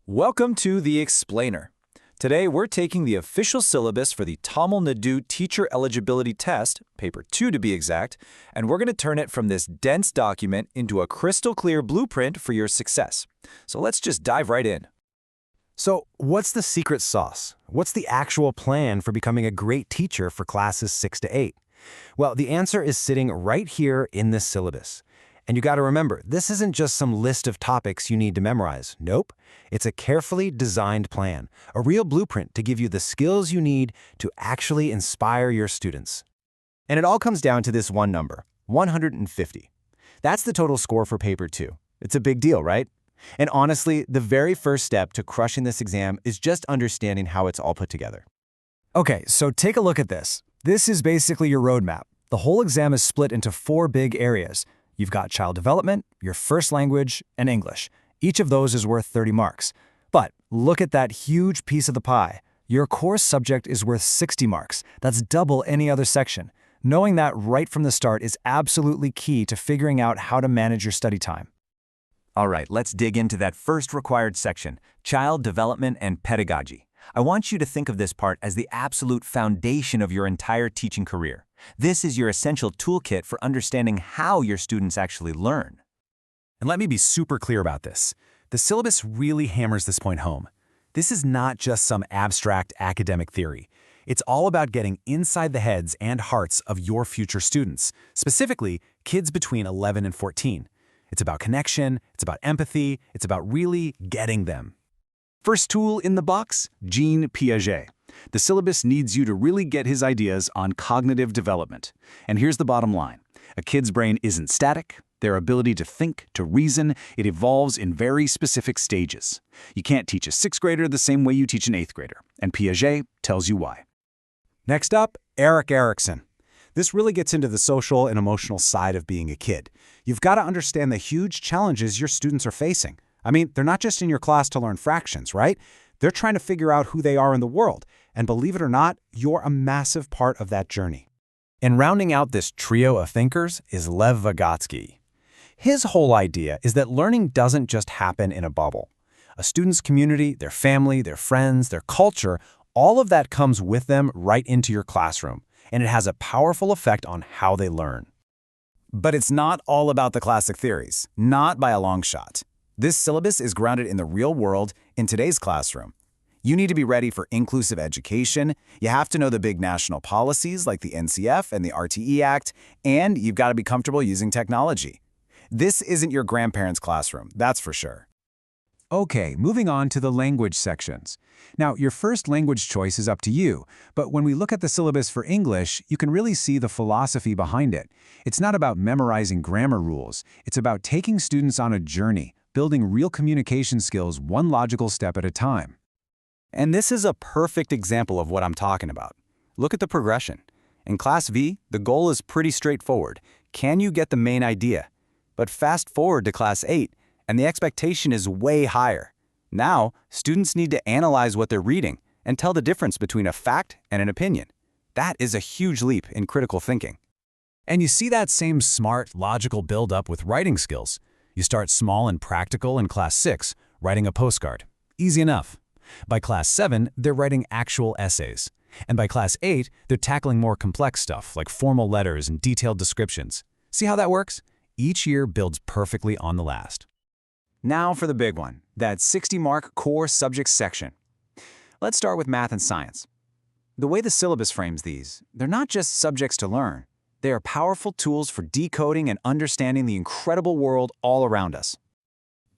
Welcome to The Explainer. Today we're taking the official syllabus for the Tamil Nadu Teacher Eligibility Test, Paper 2 to be exact, and we're going to turn it from this dense document into a crystal clear blueprint for your success. So let's just dive right in. So, what's the secret sauce? What's the actual plan for becoming a great teacher for classes 6 to 8? Well, the answer is sitting right here in this syllabus. And you got to remember, this isn't just some list of topics you need to memorize. Nope. It's a carefully designed plan, a real blueprint to give you the skills you need to actually inspire your students. And it all comes down to this one number, 150. That's the total score for Paper 2. It's a big deal, right? And honestly, the very first step to crushing this exam is just understanding how it's all put together. Okay, so take a look at this. This is basically your roadmap. The whole exam is split into 4 big areas. You've got child development, your first language, and English. Each of those is worth 30 marks. But look at that huge piece of the pie. Your course subject is worth 60 marks. That's double any other section. Knowing that right from the start is absolutely key to figuring out how to manage your study time. All right, let's dig into that first required section, child development and pedagogy. I want you to think of this part as the absolute foundation of your entire teaching career. This is your essential toolkit for understanding how your students actually learn. And let me be super clear about this. The syllabus really hammers this point home. This is not just some abstract academic theory. It's all about getting inside the heads and hearts of your future students, specifically kids between 11 and 14. It's about connection, it's about empathy, it's about really getting them. First tool in the box, Jean Piaget. The syllabus needs you to really get his ideas on cognitive development. And here's the bottom line. A kid's brain isn't static. Their ability to think, to reason, it evolves in very specific stages. You can't teach a 6th grader the same way you teach an 8th grader. And Piaget tells you why. Next up, Erik Erikson. This really gets into the social and emotional side of being a kid. You've got to understand the huge challenges your students are facing. I mean, they're not just in your class to learn fractions, right? They're trying to figure out who they are in the world. And believe it or not, you're a massive part of that journey. And rounding out this trio of thinkers is Lev Vygotsky. His whole idea is that learning doesn't just happen in a bubble. A student's community, their family, their friends, their culture, all of that comes with them right into your classroom. And it has a powerful effect on how they learn. But it's not all about the classic theories, not by a long shot. This syllabus is grounded in the real world in today's classroom. You need to be ready for inclusive education. You have to know the big national policies like the NCF and the RTE Act, and you've got to be comfortable using technology. This isn't your grandparents' classroom, that's for sure. Okay, moving on to the language sections. Now, your first language choice is up to you, but when we look at the syllabus for English, you can really see the philosophy behind it. It's not about memorizing grammar rules. It's about taking students on a journey, building real communication skills one logical step at a time. And this is a perfect example of what I'm talking about. Look at the progression. In Class V, the goal is pretty straightforward. Can you get the main idea? But fast forward to Class 8, and the expectation is way higher. Now, students need to analyze what they're reading and tell the difference between a fact and an opinion. That is a huge leap in critical thinking. And you see that same smart, logical build-up with writing skills. You start small and practical in Class 6, writing a postcard. Easy enough. By Class 7, they're writing actual essays. And by Class 8, they're tackling more complex stuff like formal letters and detailed descriptions. See how that works? Each year builds perfectly on the last. Now for the big one, that 60-mark core subject section. Let's start with math and science. The way the syllabus frames these, they're not just subjects to learn. They are powerful tools for decoding and understanding the incredible world all around us.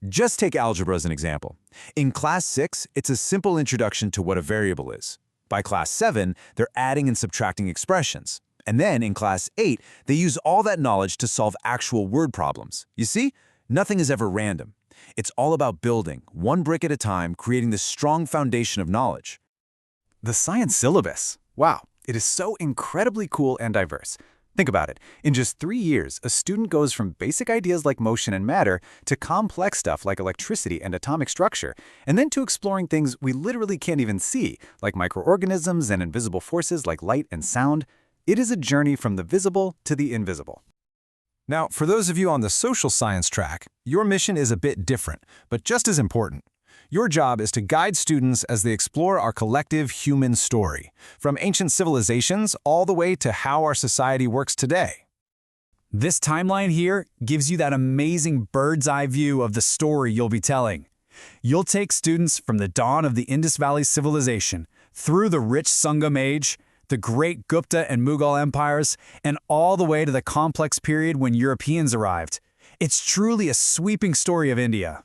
Just take algebra as an example. In Class 6, it's a simple introduction to what a variable is. By Class 7, they're adding and subtracting expressions. And then in Class 8, they use all that knowledge to solve actual word problems. You see, nothing is ever random. It's all about building, one brick at a time, creating this strong foundation of knowledge. The science syllabus. Wow, it is so incredibly cool and diverse. Think about it. In just 3 years, a student goes from basic ideas like motion and matter to complex stuff like electricity and atomic structure, and then to exploring things we literally can't even see, like microorganisms and invisible forces like light and sound. It is a journey from the visible to the invisible. Now, for those of you on the social science track, your mission is a bit different, but just as important. Your job is to guide students as they explore our collective human story, from ancient civilizations all the way to how our society works today. This timeline here gives you that amazing bird's-eye view of the story you'll be telling. You'll take students from the dawn of the Indus Valley civilization, through the rich Sangam age, the great Gupta and Mughal empires, and all the way to the complex period when Europeans arrived. It's truly a sweeping story of India.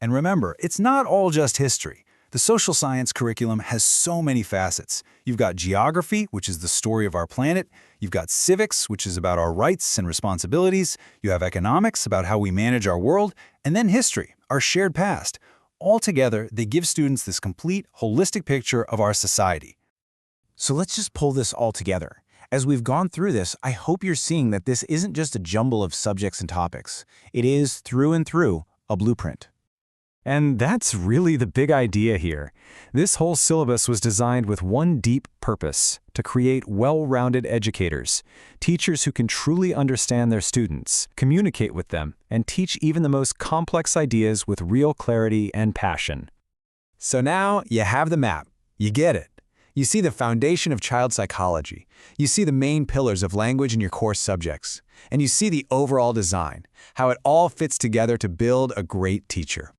And remember, it's not all just history. The social science curriculum has so many facets. You've got geography, which is the story of our planet. You've got civics, which is about our rights and responsibilities. You have economics, about how we manage our world. And then history, our shared past. Altogether, they give students this complete, holistic picture of our society. So let's just pull this all together. As we've gone through this, I hope you're seeing that this isn't just a jumble of subjects and topics. It is, through and through, a blueprint. And that's really the big idea here. This whole syllabus was designed with one deep purpose: to create well-rounded educators, teachers who can truly understand their students, communicate with them, and teach even the most complex ideas with real clarity and passion. So now you have the map. You get it. You see the foundation of child psychology. You see the main pillars of language in your core subjects. And you see the overall design, how it all fits together to build a great teacher.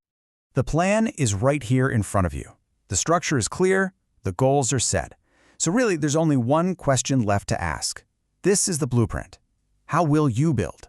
The plan is right here in front of you. The structure is clear, the goals are set. So really, there's only one question left to ask. This is the blueprint. How will you build?